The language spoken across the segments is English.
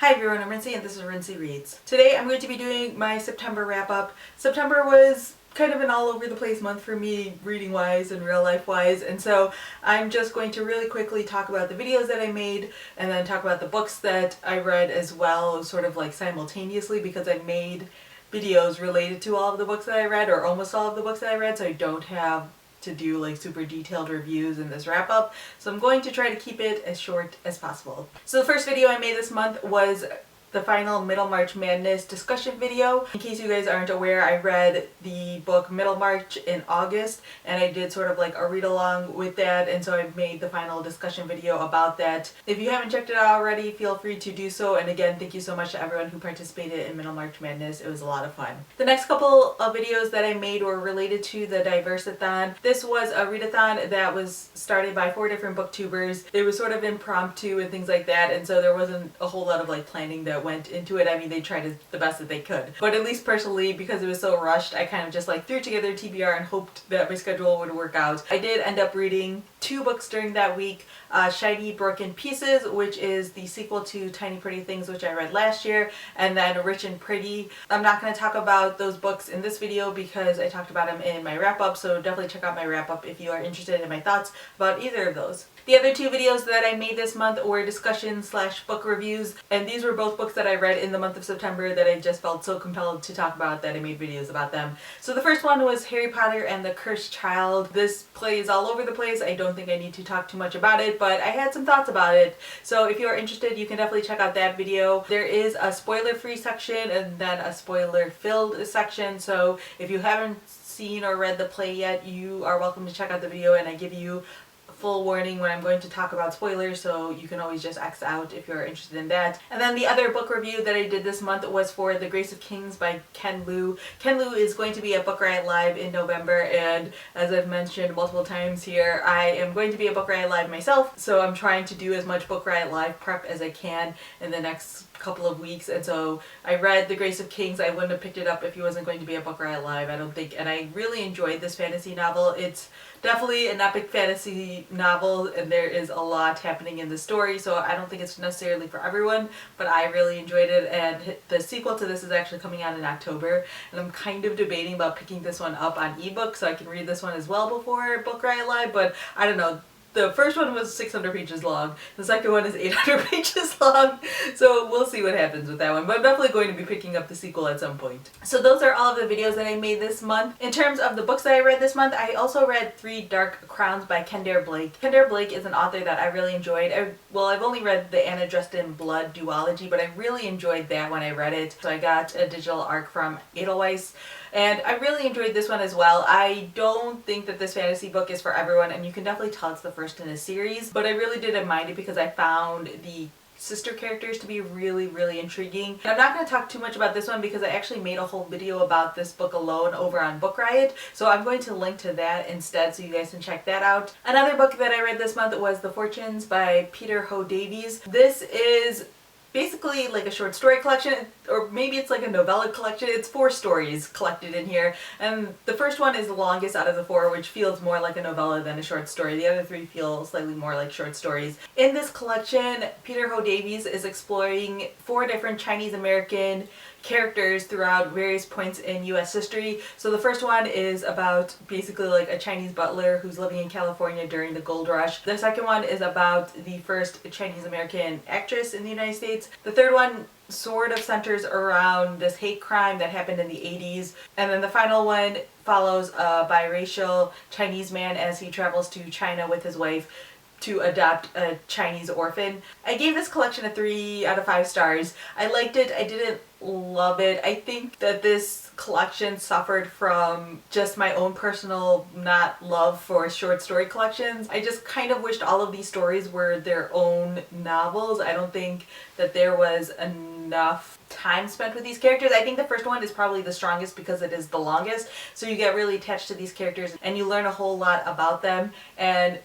Hi everyone, I'm Rincey and this is Rincey Reads. Today I'm going to be doing my September wrap-up. September was kind of an all over the place month for me reading wise and real life wise, and so I'm just going to really quickly talk about the videos that I made and then talk about the books that I read as well, sort of like simultaneously, because I made videos related to all of the books that I read, or almost all of the books that I read, so I don't have to do like super detailed reviews in this wrap up. So I'm going to try to keep it as short as possible. So the first video I made this month was the final Middlemarch Madness discussion video. In case you guys aren't aware, I read the book Middlemarch in August and I did sort of like a read along with that, and so I made the final discussion video about that. If you haven't checked it out already, feel free to do so, and again, thank you so much to everyone who participated in Middlemarch Madness. It was a lot of fun. The next couple of videos that I made were related to the Diversathon. This was a readathon that was started by 4 different booktubers. It was sort of impromptu and things like that, and so there wasn't a whole lot of like planning that went into it. I mean, they tried the best that they could, but at least personally, because it was so rushed, I kind of just like threw together TBR and hoped that my schedule would work out. I did end up reading 2 books during that week. Shiny Broken Pieces, which is the sequel to Tiny Pretty Things, which I read last year, and then Rich and Pretty. I'm not going to talk about those books in this video because I talked about them in my wrap-up, so definitely check out my wrap-up if you are interested in my thoughts about either of those. The other 2 videos that I made this month were discussion/book reviews, and these were both books that I read in the month of September that I just felt so compelled to talk about that I made videos about them. So the first one was Harry Potter and the Cursed Child. This plays all over the place. I don't think I need to talk too much about it, but I had some thoughts about it. So if you are interested, you can definitely check out that video. There is a spoiler-free section and then a spoiler-filled section, so if you haven't seen or read the play yet, you are welcome to check out the video, and I give you full warning when I'm going to talk about spoilers, so you can always just X out if you're interested in that. And then the other book review that I did this month was for The Grace of Kings by Ken Liu. Ken Liu is going to be at Book Riot Live in November, and as I've mentioned multiple times here, I am going to be at Book Riot Live myself, so I'm trying to do as much Book Riot Live prep as I can in the next couple of weeks. And so I read The Grace of Kings. I wouldn't have picked it up if he wasn't going to be at Book Riot Live, I don't think, and I really enjoyed this fantasy novel. It's definitely an epic fantasy novel and there is a lot happening in the story, so I don't think it's necessarily for everyone, but I really enjoyed it, and the sequel to this is actually coming out in October, and I'm kind of debating about picking this one up on ebook so I can read this one as well before Book Riot Live, but I don't know. The first one was 600 pages long, the second one is 800 pages long, so we'll see what happens with that one, but I'm definitely going to be picking up the sequel at some point. So those are all of the videos that I made this month. In terms of the books that I read this month, I also read 3 Dark Crowns by Kendare Blake. Kendare Blake is an author that I really enjoyed. I've only read the Anna Dressed in Blood duology, but I really enjoyed that when I read it, so I got a digital ARC from Edelweiss. And I really enjoyed this one as well. I don't think that this fantasy book is for everyone, and you can definitely tell it's the first in a series, but I really didn't mind it because I found the sister characters to be really intriguing. And I'm not going to talk too much about this one because I actually made a whole video about this book alone over on Book Riot, so I'm going to link to that instead so you guys can check that out. Another book that I read this month was The Fortunes by Peter Ho Davies. This is basically like a short story collection, or maybe it's like a novella collection. It's 4 stories collected in here, and the first one is the longest out of the 4, which feels more like a novella than a short story. The other 3 feel slightly more like short stories. In this collection, Peter Ho Davies is exploring 4 different Chinese American characters throughout various points in US history. So the first one is about basically like a Chinese butler who's living in California during the gold rush. The second one is about the first Chinese American actress in the United States. The third one sort of centers around this hate crime that happened in the 80s. And then the final one follows a biracial Chinese man as he travels to China with his wife to adopt a Chinese orphan. I gave this collection a 3 out of 5 stars. I liked it. I didn't love it. I think that this collection suffered from just my own personal not love for short story collections. I just kind of wished all of these stories were their own novels. I don't think that there was enough time spent with these characters. I think the first one is probably the strongest because it is the longest, so you get really attached to these characters and you learn a whole lot about them, and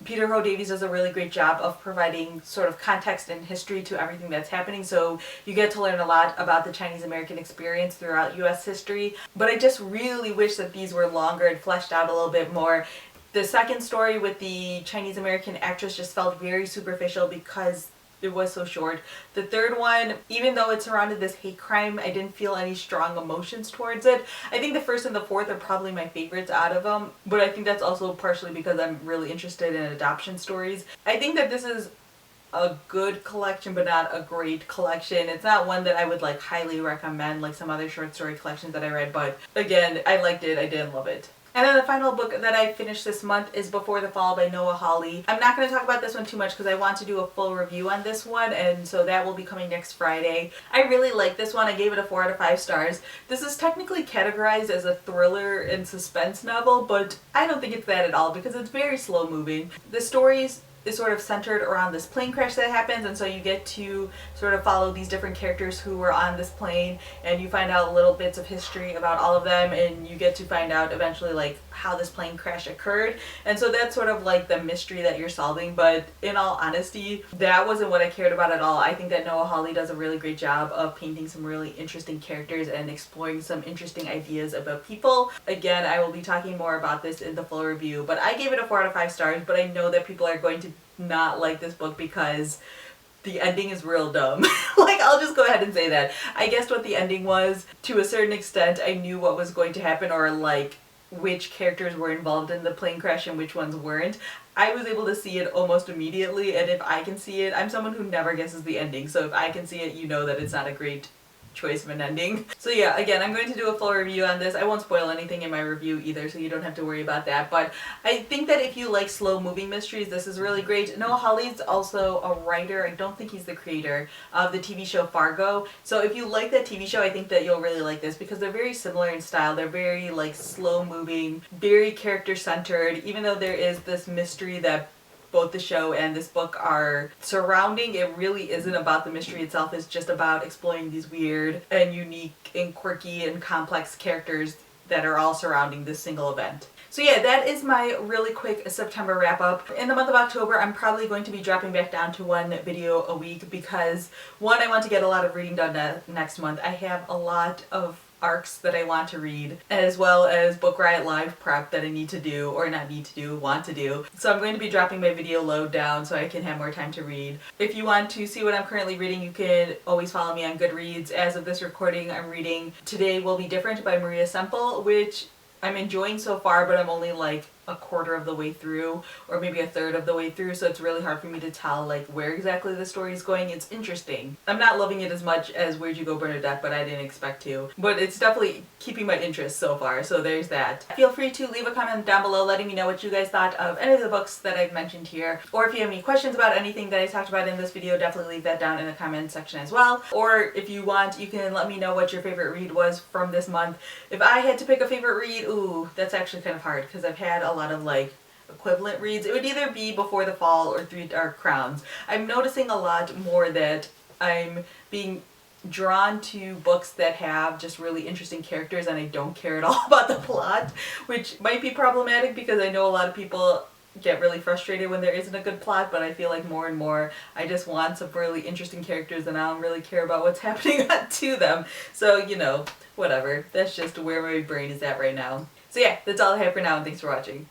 Peter Ho Davies does a really great job of providing sort of context and history to everything that's happening, so you get to learn a lot about the Chinese American experience throughout US history. But I just really wish that these were longer and fleshed out a little bit more. The second story with the Chinese American actress just felt very superficial because it was so short. The third one, even though it surrounded this hate crime, I didn't feel any strong emotions towards it. I think the first and the fourth are probably my favorites out of them, but I think that's also partially because I'm really interested in adoption stories. I think that this is a good collection but not a great collection. It's not one that I would like highly recommend like some other short story collections that I read, but again, I liked it. I didn't love it. And then the final book that I finished this month is Before the Fall by Noah Hawley. I'm not going to talk about this one too much because I want to do a full review on this one, and so that will be coming next Friday. I really like this one. I gave it a 4 out of 5 stars. This is technically categorized as a thriller and suspense novel, but I don't think it's that at all because it's very slow moving. The stories is sort of centered around this plane crash that happens, and so you get to sort of follow these different characters who were on this plane, and you find out little bits of history about all of them, and you get to find out eventually like how this plane crash occurred. And so that's sort of like the mystery that you're solving, but in all honesty, that wasn't what I cared about at all. I think that Noah Hawley does a really great job of painting some really interesting characters and exploring some interesting ideas about people. Again, I will be talking more about this in the full review, but I gave it a 4 out of 5 stars, but I know that people are going to not like this book because the ending is real dumb. Like, I'll just go ahead and say that. I guessed what the ending was. To a certain extent, I knew what was going to happen, or like which characters were involved in the plane crash and which ones weren't. I was able to see it almost immediately, and if I can see it, I'm someone who never guesses the ending, so if I can see it, you know that it's not a great choice of an ending. So yeah, again, I'm going to do a full review on this. I won't spoil anything in my review either, so you don't have to worry about that, but I think that if you like slow moving mysteries, this is really great. Noah Hawley's also a writer. I don't think he's the creator of the TV show Fargo, so if you like that TV show, I think that you'll really like this because they're very similar in style. They're very like slow moving, very character centered, even though there is this mystery that both the show and this book are surrounding. It really isn't about the mystery itself. It's just about exploring these weird and unique and quirky and complex characters that are all surrounding this single event. So yeah, that is my really quick September wrap up. In the month of October, I'm probably going to be dropping back down to 1 video a week because one, I want to get a lot of reading done next month. I have a lot of arcs that I want to read, as well as Book Riot Live prep that I need to do, or not need to do, want to do. So I'm going to be dropping my video load down so I can have more time to read. If you want to see what I'm currently reading, you can always follow me on Goodreads. As of this recording, I'm reading Today Will Be Different by Maria Semple, which I'm enjoying so far, but I'm only like a quarter of the way through, or maybe a third of the way through, so it's really hard for me to tell like where exactly the story is going. It's interesting. I'm not loving it as much as Where'd You Go Bernadette, but I didn't expect to. But it's definitely keeping my interest so far, so there's that. Feel free to leave a comment down below letting me know what you guys thought of any of the books that I've mentioned here, or if you have any questions about anything that I talked about in this video, definitely leave that down in the comment section as well. Or if you want, you can let me know what your favorite read was from this month. If I had to pick a favorite read, ooh, that's actually kind of hard because I've had a lot of like equivalent reads. It would either be Before the Fall or Three Dark Crowns. I'm noticing a lot more that I'm being drawn to books that have just really interesting characters and I don't care at all about the plot, which might be problematic because I know a lot of people get really frustrated when there isn't a good plot, but I feel like more and more I just want some really interesting characters and I don't really care about what's happening to them. So, you know, whatever. That's just where my brain is at right now. So yeah, that's all I have for now, and thanks for watching.